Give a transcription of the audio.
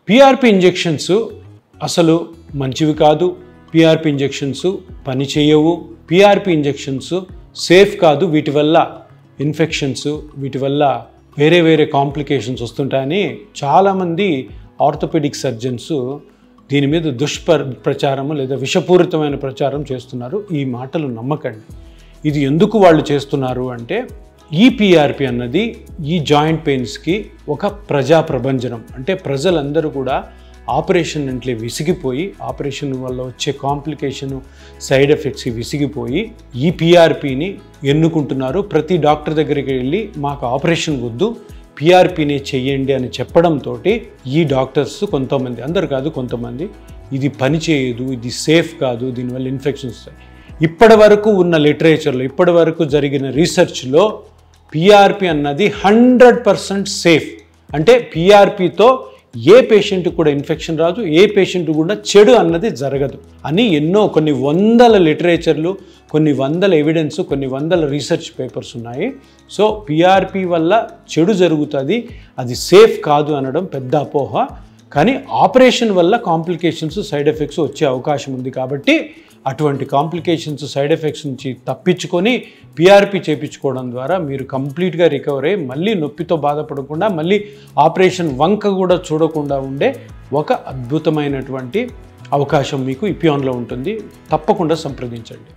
PRP injections అసలు మంచివి కాదు. పిఆర్పి ఇంజెక్షన్స్ పని చేయవు. పిఆర్పి ఇంజెక్షన్స్ సేఫ్ కాదు. వీటి వల్ల ఇన్ఫెక్షన్స్, వీటి వల్ల వేరే వేరే కాంప్లికేషన్స్ వస్తుంటాయని చాలామంది ఆర్థోపెడిక్ సర్జన్స్ దీని మీద ప్రచారము లేదా విషపూరితమైన ప్రచారం చేస్తున్నారు. ఈ మాటలు నమ్మకండి. ఇది ఎందుకు వాళ్ళు చేస్తున్నారు అంటే, ఈ పిఆర్పి అన్నది ఈ జాయింట్ పెయిన్స్కి ఒక ప్రజా ప్రభంజనం. అంటే ప్రజలందరూ కూడా ఆపరేషన్ అంటే విసిగిపోయి, ఆపరేషన్ వల్ల వచ్చే కాంప్లికేషను, సైడ్ ఎఫెక్ట్స్కి విసిగిపోయి ఈ పిఆర్పిని ఎన్నుకుంటున్నారు. ప్రతి డాక్టర్ దగ్గరికి వెళ్ళి మాకు ఆపరేషన్ వద్దు, పిఆర్పినే చెయ్యండి అని చెప్పడంతో ఈ డాక్టర్స్ కొంతమంది, అందరు కాదు కొంతమంది, ఇది పని చేయదు, ఇది సేఫ్ కాదు, దీనివల్ల ఇన్ఫెక్షన్స్ వస్తాయి. ఇప్పటి వరకు ఉన్న లిటరేచర్లో, ఇప్పటి వరకు జరిగిన రీసెర్చ్లో పిఆర్పి అన్నది 100% సేఫ్. అంటే పిఆర్పితో ఏ పేషెంట్ కూడా ఇన్ఫెక్షన్ రాదు, ఏ పేషెంట్ కూడా చెడు అన్నది జరగదు అని కొన్ని వందల లిటరేచర్లు, కొన్ని వందల ఎవిడెన్స్, కొన్ని వందల రీసెర్చ్ పేపర్స్ ఉన్నాయి. సో పిఆర్పి వల్ల చెడు జరుగుతుంది, అది సేఫ్ కాదు అనడం పెద్ద అపోహ. కానీ ఆపరేషన్ వల్ల కాంప్లికేషన్స్, సైడ్ ఎఫెక్ట్స్ వచ్చే అవకాశం ఉంది. కాబట్టి అటువంటి కాంప్లికేషన్స్, సైడ్ ఎఫెక్ట్స్ నుంచి తప్పించుకొని పిఆర్పి చేయించుకోవడం ద్వారా మీరు కంప్లీట్గా రికవర్ అయ్యి మళ్ళీ నొప్పితో బాధపడకుండా, మళ్ళీ ఆపరేషన్ వంక కూడా చూడకుండా ఉండే ఒక అద్భుతమైనటువంటి అవకాశం మీకు ఇపియాన్లో ఉంటుంది. తప్పకుండా సంప్రదించండి.